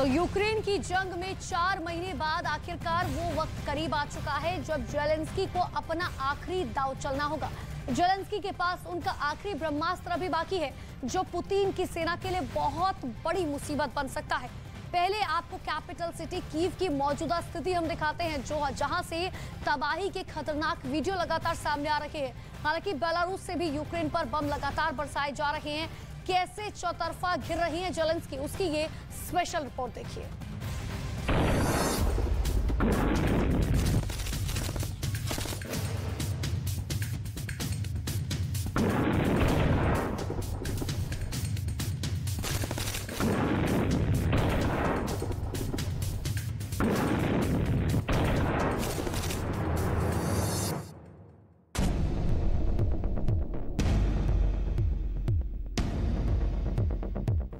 तो यूक्रेन की जंग में 4 महीने बाद आखिरकार वो वक्त करीब आ चुका है जब जेलेंस्की को अपना आखिरी दांव चलना होगा। जेलेंस्की के पास उनका आखिरी ब्रह्मास्त्र अभी बाकी है, जो पुतिन की सेना के लिए बहुत बड़ी मुसीबत बन सकता है। पहले आपको कैपिटल सिटी कीव की मौजूदा स्थिति हम दिखाते हैं, जहां से तबाही के खतरनाक वीडियो लगातार सामने आ रहे हैं। हालांकि बेलारूस से भी यूक्रेन पर बम लगातार बरसाए जा रहे हैं। कैसे चौतरफा घिर रही हैं जेलेंस्की, उसकी ये स्पेशल रिपोर्ट देखिए।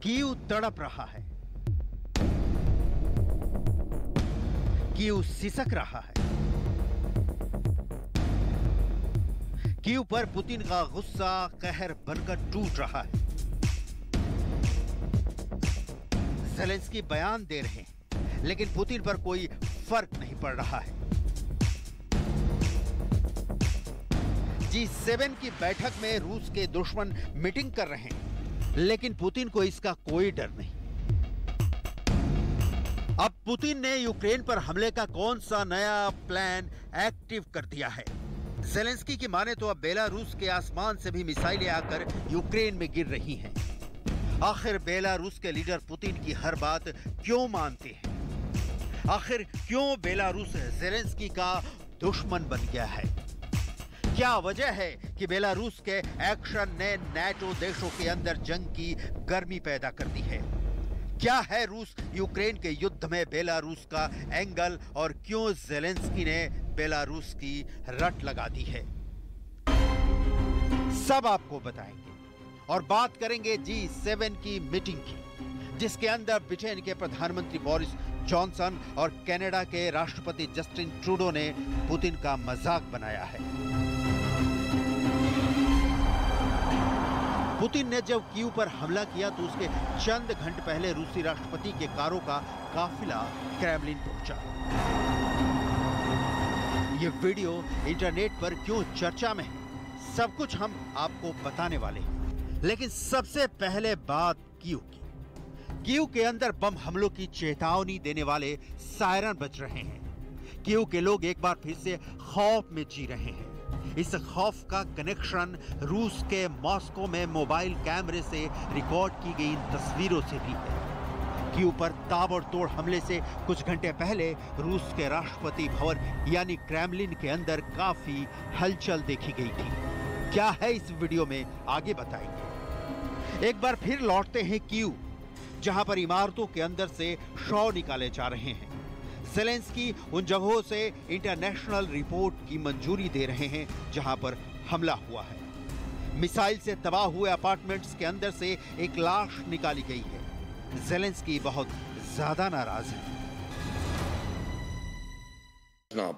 कीव तड़प रहा है, कीव सिसक रहा है। कीव पर पुतिन का गुस्सा कहर बनकर टूट रहा है। ज़ेलेंस्की बयान दे रहे हैं, लेकिन पुतिन पर कोई फर्क नहीं पड़ रहा है। G7 की बैठक में रूस के दुश्मन मीटिंग कर रहे हैं, लेकिन पुतिन को इसका कोई डर नहीं। अब पुतिन ने यूक्रेन पर हमले का कौन सा नया प्लान एक्टिव कर दिया है? ज़ेलेंस्की की माने तो अब बेलारूस के आसमान से भी मिसाइलें आकर यूक्रेन में गिर रही हैं। आखिर बेलारूस के लीडर पुतिन की हर बात क्यों मानते हैं? आखिर क्यों बेलारूस ज़ेलेंस्की का दुश्मन बन गया है? क्या वजह है कि बेलारूस के एक्शन ने नाटो देशों के अंदर जंग की गर्मी पैदा कर दी है? क्या है रूस यूक्रेन के युद्ध में बेलारूस का एंगल, और क्यों ज़ेलेंस्की ने बेलारूस की रट लगा दी है? सब आपको बताएंगे और बात करेंगे G7 की मीटिंग की, जिसके अंदर ब्रिटेन के प्रधानमंत्री बोरिस जॉनसन और कनाडा के राष्ट्रपति जस्टिन ट्रूडो ने पुतिन का मजाक बनाया है। पुतिन ने जब कीव पर हमला किया तो उसके चंद घंटे पहले रूसी राष्ट्रपति के कारों का काफिला क्रेमलिन पहुंचा। ये वीडियो इंटरनेट पर क्यों चर्चा में है, सब कुछ हम आपको बताने वाले हैं। लेकिन सबसे पहले बात कीव की। कीव के अंदर बम हमलों की चेतावनी देने वाले सायरन बज रहे हैं। कीव के लोग एक बार फिर से खौफ में जी रहे हैं। इस खौफ का कनेक्शन रूस के मॉस्को में मोबाइल कैमरे से रिकॉर्ड की गई तस्वीरों से भी है। कीव पर ताबड़तोड़ हमले से कुछ घंटे पहले रूस के राष्ट्रपति भवन यानी क्रेमलिन के अंदर काफी हलचल देखी गई थी। क्या है इस वीडियो में, आगे बताएंगे। एक बार फिर लौटते हैं कीव, जहां पर इमारतों के अंदर से शव निकाले जा रहे हैं। ज़ेलेंस्की उन जगहों से इंटरनेशनल रिपोर्ट की मंजूरी दे रहे हैं जहां पर हमला हुआ है। मिसाइल से तबाह हुए अपार्टमेंट्स के अंदर से एक लाश निकाली गई है। ज़ेलेंस्की बहुत ज्यादा नाराज है।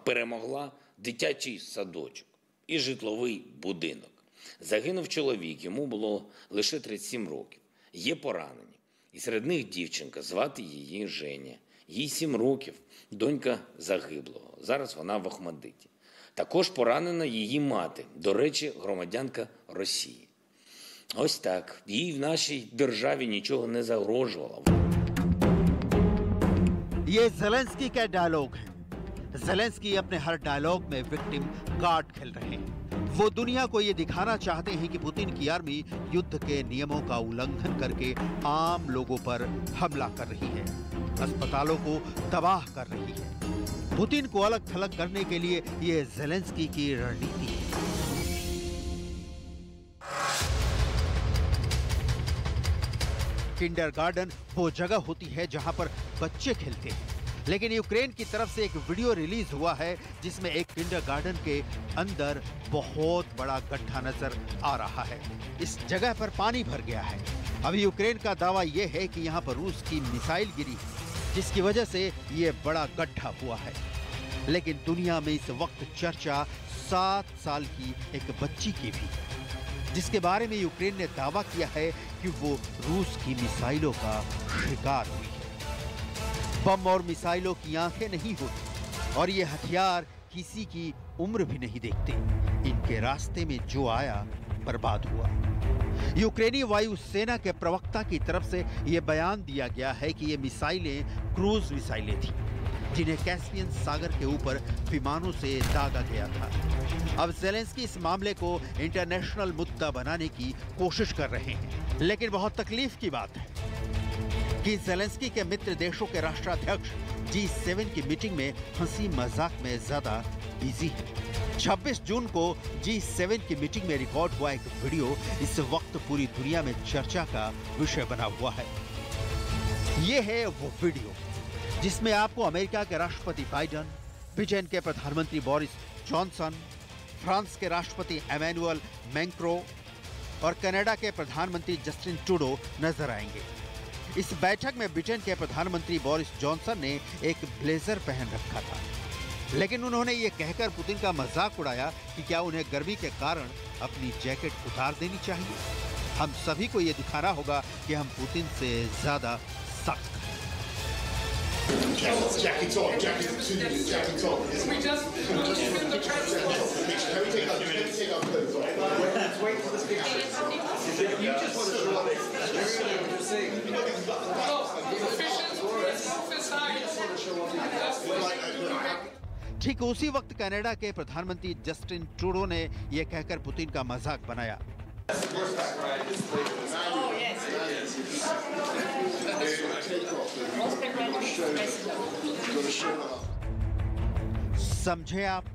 Перемогла дитячий садочок і житловий будинок. Загинув чоловік, йому було лише 37 років. Є поранені. І серед них дівчинка, звати її Женя. Їй 7 років, донька загиблого. Зараз вона в Охмадиті. Також поранена її мати, до речі, громадянка Росії. Ось так. Їй в нашій державі нічого не загрожувало. ये ज़ेलेंस्की का डायलॉग है। ज़ेलेंस्की अपने हर डायलॉग में विक्टिम कार्ड खेल रहे हैं। वो दुनिया को ये दिखाना चाहते हैं कि पुतिन की आर्मी युद्ध के नियमों का उल्लंघन करके आम लोगों पर हमला कर रही है, अस्पतालों को तबाह कर रही है। पुतिन को अलग थलग करने के लिए ये ज़ेलेंस्की की रणनीति है। किंडरगार्टन वो जगह होती है जहां पर बच्चे खेलते हैं, लेकिन यूक्रेन की तरफ से एक वीडियो रिलीज हुआ है जिसमें एक किंडरगार्टन के अंदर बहुत बड़ा गड्ढा नजर आ रहा है। इस जगह पर पानी भर गया है। अब यूक्रेन का दावा यह है कि यहां पर रूस की मिसाइल गिरी, जिसकी वजह से यह बड़ा गड्ढा हुआ है। लेकिन दुनिया में इस वक्त चर्चा 7 साल की एक बच्ची की भी, जिसके बारे में यूक्रेन ने दावा किया है कि वो रूस की मिसाइलों का शिकार हुई है। बम और मिसाइलों की आंखें नहीं होती और ये हथियार किसी की उम्र भी नहीं देखते। इनके रास्ते में जो आया बर्बाद हुआ। यूक्रेनी वायुसेना के प्रवक्ता की तरफ से यह बयान दिया गया है कि ये मिसाइलें क्रूज मिसाइलें थी, जिन्हें कैस्पियन सागर के ऊपर विमानों से दागा गया था। अब ज़ेलेंस्की इस मामले को इंटरनेशनल मुद्दा बनाने की कोशिश कर रहे हैं, लेकिन बहुत तकलीफ की बात है कि ज़ेलेंस्की के मित्र देशों के राष्ट्राध्यक्ष G7 की मीटिंग में हंसी मजाक में ज्यादा बिजी है। 26 जून को G7 की मीटिंग में रिकॉर्ड हुआ एक वीडियो इस वक्त पूरी दुनिया में चर्चा का विषय बना हुआ है। ये है वो वीडियो जिसमें आपको अमेरिका के राष्ट्रपति बाइडेन, ब्रिटेन के प्रधानमंत्री बोरिस जॉनसन, फ्रांस के राष्ट्रपति एमेनुअल मैक्रों और कनाडा के प्रधानमंत्री जस्टिन ट्रूडो नजर आएंगे। इस बैठक में ब्रिटेन के प्रधानमंत्री बोरिस जॉनसन ने एक ब्लेजर पहन रखा था, लेकिन उन्होंने ये कहकर पुतिन का मजाक उड़ाया कि क्या उन्हें गर्मी के कारण अपनी जैकेट उतार देनी चाहिए। हम सभी को ये दिखाना होगा कि हम पुतिन से ज्यादा सख्त हैं। Jacket on. We just wait for the speaker. You just want to show up. ठीक उसी वक्त कनाडा के प्रधानमंत्री जस्टिन ट्रूडो ने यह कहकर पुतिन का मजाक बनाया। समझे आप?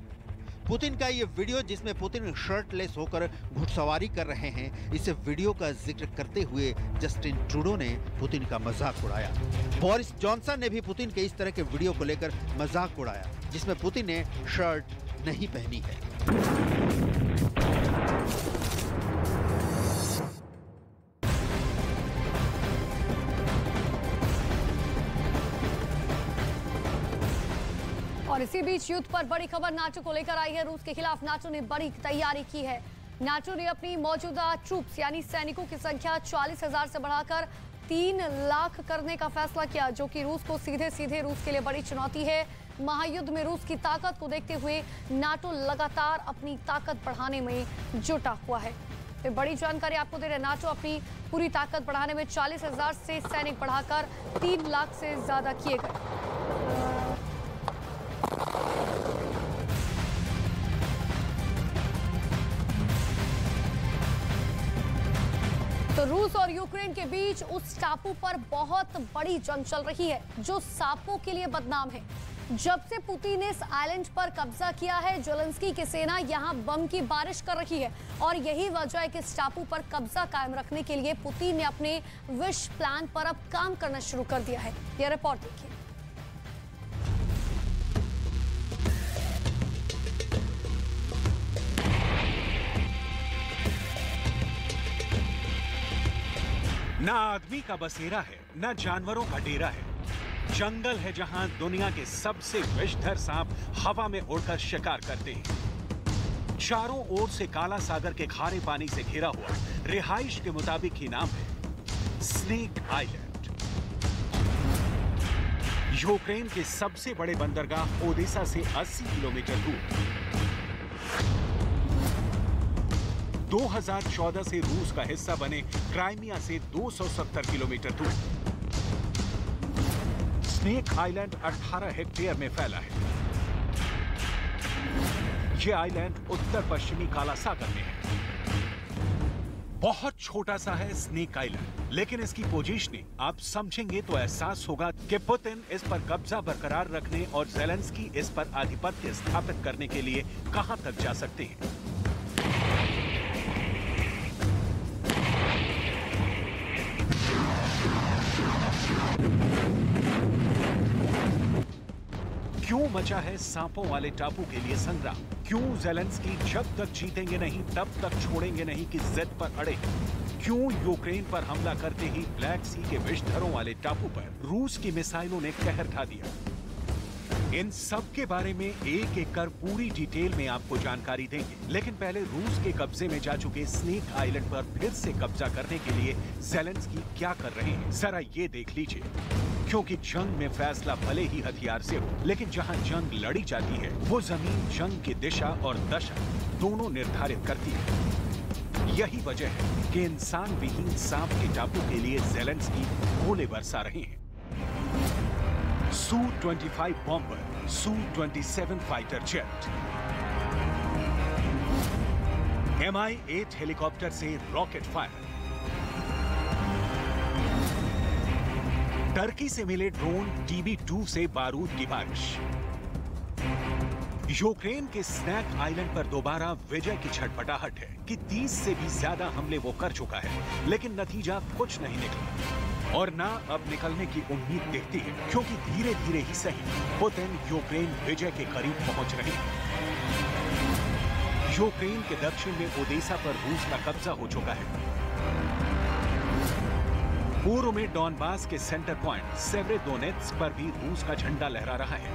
पुतिन का ये वीडियो जिसमें पुतिन शर्टलेस होकर घुड़सवारी कर रहे हैं, इस वीडियो का जिक्र करते हुए जस्टिन ट्रूडो ने पुतिन का मजाक उड़ाया। बोरिस जॉनसन ने भी पुतिन के इस तरह के वीडियो को लेकर मजाक उड़ाया जिसमें पुतिन ने शर्ट नहीं पहनी है। और इसी बीच युद्ध पर बड़ी खबर नाटो को लेकर आई है। रूस के खिलाफ नाटो ने बड़ी तैयारी की है। नाटो ने अपनी मौजूदा ट्रूप्स यानी सैनिकों की संख्या 40,000 से बढ़ाकर 3 लाख करने का फैसला किया, जो कि रूस को सीधे रूस के लिए बड़ी चुनौती है। महायुद्ध में रूस की ताकत को देखते हुए नाटो लगातार अपनी ताकत बढ़ाने में जुटा हुआ है। तो बड़ी जानकारी आपको दे रहे हैं, नाटो अपनी पूरी ताकत बढ़ाने में 40,000 से सैनिक बढ़ाकर 3 लाख से ज्यादा किए गए। तो रूस और यूक्रेन के बीच उस टापू पर बहुत बड़ी जंग चल रही है जो सांपों के लिए बदनाम है। जब से पुतिन ने इस आइलैंड पर कब्जा किया है, ज़ेलेंस्की की सेना यहां बम की बारिश कर रही है और यही वजह है कि इस टापू पर कब्जा कायम रखने के लिए पुतिन ने अपने विश प्लान पर अब काम करना शुरू कर दिया है। यह रिपोर्ट देखिए। ना आदमी का बसेरा है, ना जानवरों का डेरा है। जंगल है जहां दुनिया के सबसे विषधर सांप हवा में उड़कर शिकार करते हैं। चारों ओर से काला सागर के खारे पानी से घिरा हुआ रिहाइश के मुताबिक ही नाम है स्नेक आइलैंड। यूक्रेन के सबसे बड़े बंदरगाह ओडेसा से 80 किलोमीटर दूर। 2014 से रूस का हिस्सा बने क्राइमिया से 270 किलोमीटर दूर। स्नेक आइलैंड 18 हेक्टेयर में फैला है। यह आइलैंड उत्तर पश्चिमी काला सागर में है। बहुत छोटा सा है स्नेक आइलैंड, लेकिन इसकी पोजीशनिंग आप समझेंगे तो एहसास होगा कि पुतिन इस पर कब्जा बरकरार रखने और ज़ेलेंस्की इस पर आधिपत्य स्थापित करने के लिए कहां तक जा सकते हैं। क्यों मचा है सांपों वाले टापू के लिए संग्राम? क्यों ज़ेलेंस्की जब तक जीतेंगे नहीं तब तक छोड़ेंगे नहीं की जिद पर अड़े? क्यों यूक्रेन पर हमला करते ही ब्लैक सी के विषधरों वाले टापू पर रूस की मिसाइलों ने कहर ढा दिया? इन सब के बारे में एक एक कर पूरी डिटेल में आपको जानकारी देंगे, लेकिन पहले रूस के कब्जे में जा चुके स्नेक आइलैंड पर फिर से कब्जा करने के लिए ज़ेलेंस्की क्या कर रहे हैं, जरा ये देख लीजिए। क्योंकि जंग में फैसला भले ही हथियार से हो, लेकिन जहां जंग लड़ी जाती है वो जमीन जंग की दिशा और दशा दोनों निर्धारित करती है। यही वजह है कि इंसान विहीन सांप के टापू के लिए ज़ेलेंस्की गोले बरसा रहे हैं। Su-25 bomber, Su-27 fighter jet, Mi-8 helicopter से रॉकेट फायर, टर्की से मिले ड्रोन TB2 से बारूद की बारिश, यूक्रेन के स्नैक आइलैंड पर दोबारा विजय की छटपटाहट है कि 30 से भी ज्यादा हमले वो कर चुका है, लेकिन नतीजा कुछ नहीं निकला और ना अब निकलने की उम्मीद दिखती है, क्योंकि धीरे धीरे ही सही पुतिन यूक्रेन विजय के करीब पहुंच रहे हैं। यूक्रेन के दक्षिण में ओडेसा पर रूस का कब्जा हो चुका है। पूर्व में डॉनबास के सेंटर पॉइंट सेवेरोडोनेत्स्क पर भी रूस का झंडा लहरा रहा है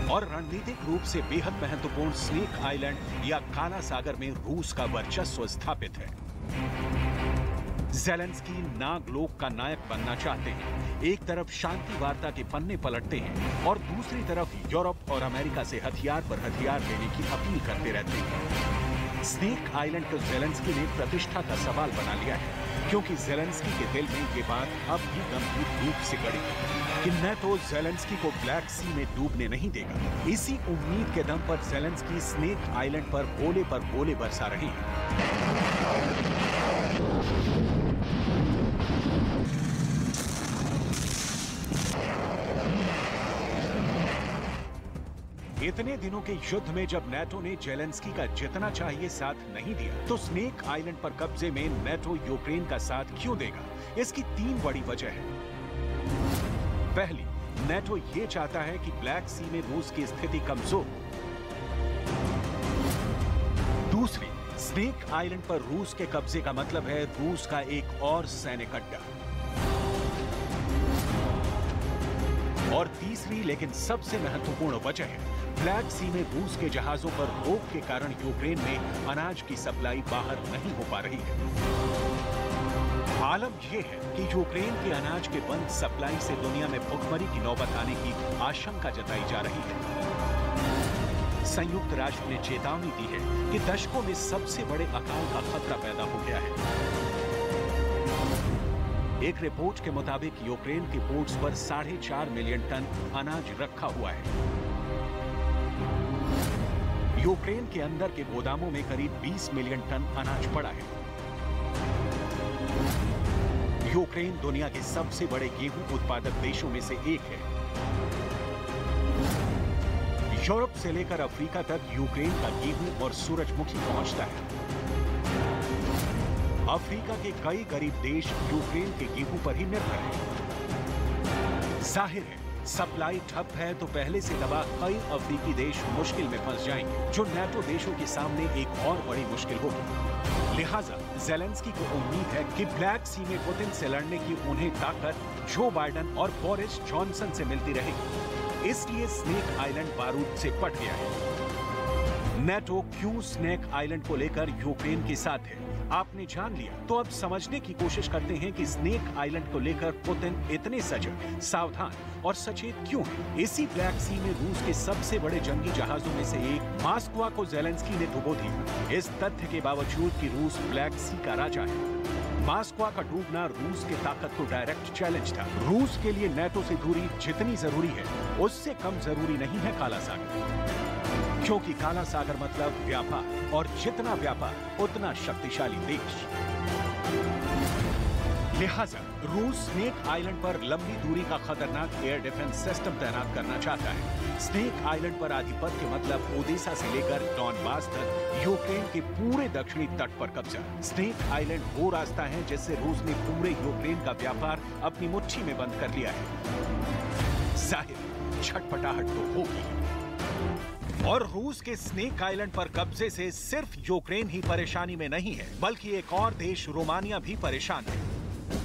और रणनीतिक रूप से बेहद महत्वपूर्ण स्नेक आइलैंड या काला सागर में रूस का वर्चस्व स्थापित है। ज़ेलेंस्की नागलोक का नायक बनना चाहते हैं। एक तरफ शांति वार्ता के पन्ने पलटते हैं और दूसरी तरफ यूरोप और अमेरिका से हथियार पर हथियार लेने की अपील करते रहते हैं। स्नेक आइलैंड को ज़ेलेंस्की ने प्रतिष्ठा का सवाल बना लिया है, क्योंकि ज़ेलेंस्की के दिल में ये बात अब भी गंभीर रूप से गड़ी है कि नेटो ज़ेलेंस्की को ब्लैक सी में डूबने नहीं देगा। इसी उम्मीद के दम पर ज़ेलेंस्की स्नेक आइलैंड पर गोले बरसा रहे हैं। इतने दिनों के युद्ध में जब नेटो ने ज़ेलेंस्की का जितना चाहिए साथ नहीं दिया, तो स्नेक आइलैंड पर कब्जे में नेटो यूक्रेन का साथ क्यों देगा? इसकी 3 बड़ी वजह है। पहली, नेटो ये चाहता है कि ब्लैक सी में रूस की स्थिति कमजोर हो। दूसरी, स्नेक आइलैंड पर रूस के कब्जे का मतलब है रूस का एक और सैनिक अड्डा। और तीसरी लेकिन सबसे महत्वपूर्ण वजह है ब्लैक सी में रूस के जहाजों पर रोक के कारण यूक्रेन में अनाज की सप्लाई बाहर नहीं हो पा रही है। आलम यह है कि यूक्रेन के अनाज के बंद सप्लाई से दुनिया में भुखमरी की नौबत आने की आशंका जताई जा रही है। संयुक्त राष्ट्र ने चेतावनी दी है कि दशकों में सबसे बड़े अकाल का खतरा पैदा हो गया है। एक रिपोर्ट के मुताबिक यूक्रेन के पोर्ट्स पर 4.5 मिलियन टन अनाज रखा हुआ है। यूक्रेन के अंदर के गोदामों में करीब 20 मिलियन टन अनाज पड़ा है। यूक्रेन दुनिया के सबसे बड़े गेहूं उत्पादक देशों में से एक है। यूरोप से लेकर अफ्रीका तक यूक्रेन का गेहूं और सूरजमुखी पहुंचता है। अफ्रीका के कई गरीब देश यूक्रेन के गेहूं पर ही निर्भर हैं। जाहिर है, सप्लाई ठप है तो पहले से दबा कई अफ्रीकी देश मुश्किल में फंस जाएंगे, जो नेटो देशों के सामने एक और बड़ी मुश्किल होगी। लिहाजा ज़ेलेंस्की को उम्मीद है कि ब्लैक सी में पुतिन से लड़ने की उन्हें ताकत जो बाइडेन और बोरिस जॉनसन से मिलती रहेगी। इसलिए स्नेक आइलैंड बारूद से पट गया है। नेटो क्यों स्नेक आइलैंड को लेकर यूक्रेन के साथ है, आपने जान लिया, तो अब समझने की कोशिश करते हैं कि स्नेक आइलैंड को लेकर पुतिन इतने सजग, सावधान और सचेत क्यों है। इसी ब्लैक सी में रूस के सबसे बड़े जंगी जहाजों में से एक मास्को को ज़ेलेंस्की ने डुबो दिया, इस तथ्य के बावजूद कि रूस ब्लैक सी का राजा है। मास्को का डूबना रूस की ताकत को डायरेक्ट चैलेंज था। रूस के लिए नेटो से दूरी जितनी जरूरी है, उससे कम जरूरी नहीं है काला सागर, क्योंकि काला सागर मतलब व्यापार, और जितना व्यापार उतना शक्तिशाली देश। लिहाजा रूस स्नेक आइलैंड पर लंबी दूरी का खतरनाक एयर डिफेंस सिस्टम तैनात करना चाहता है। स्नेक आइलैंड पर आधिपत्य मतलब ओडेसा से लेकर डॉनबास तक यूक्रेन के पूरे दक्षिणी तट पर कब्जा। स्नेक आइलैंड वो रास्ता है जिससे रूस ने पूरे यूक्रेन का व्यापार अपनी मुट्ठी में बंद कर लिया है। जाहिर छटपटाहट तो होगी। और रूस के स्नेक आइलैंड पर कब्जे से सिर्फ यूक्रेन ही परेशानी में नहीं है, बल्कि एक और देश रोमानिया भी परेशान है,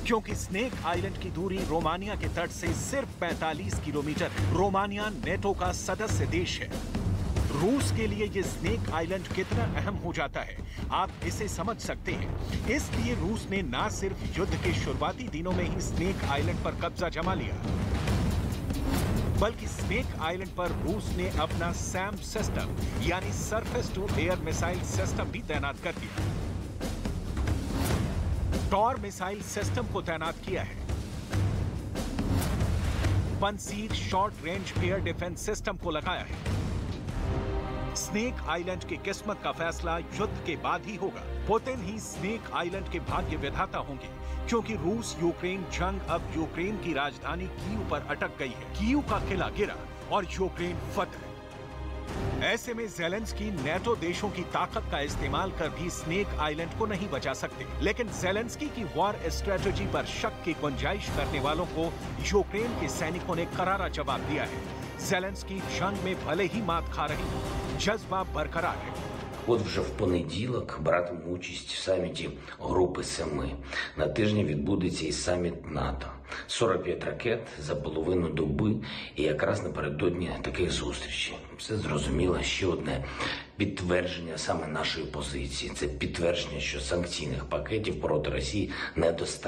क्योंकि स्नेक आइलैंड की दूरी रोमानिया के तट से सिर्फ 45 किलोमीटर है। रोमानिया नेटो का सदस्य देश है। रूस के लिए ये स्नेक आइलैंड कितना अहम हो जाता है आप इसे समझ सकते हैं। इसलिए रूस ने न सिर्फ युद्ध के शुरुआती दिनों में ही स्नेक आइलैंड पर कब्जा जमा लिया, बल्कि स्नेक आइलैंड पर रूस ने अपना सैम सिस्टम यानी surface to air missile system भी तैनात कर दिया। टॉर मिसाइल सिस्टम को तैनात किया है, Pantsir short range air defence system को लगाया है। स्नेक आइलैंड की किस्मत का फैसला युद्ध के बाद ही होगा। पुतिन ही स्नेक आइलैंड के भाग्य विधाता होंगे, क्योंकि रूस यूक्रेन जंग अब यूक्रेन की राजधानी कीव पर अटक गई है। कीव का किला गिरा और यूक्रेन फतह। ऐसे में ज़ेलेंस्की नेटो देशों की ताकत का इस्तेमाल कर भी स्नेक आइलैंड को नहीं बचा सकते। लेकिन ज़ेलेंस्की की वॉर स्ट्रेटजी पर शक की गुंजाइश करने वालों को यूक्रेन के सैनिकों ने करारा जवाब दिया है। ज़ेलेंस्की जंग में भले ही मात खा रही हो, जज्बा बरकरार है। От вже в понеділок братимуть участь в саміті Групи Семи. На тижні відбудеться і саміт НАТО. 45 ракет за половину доби і якраз напередодні таких зустрічей. Все зрозуміло. Ще одне підтвердження саме нашої позиції. Це підтвердження, що санкційних пакетів проти Росії недостатньо.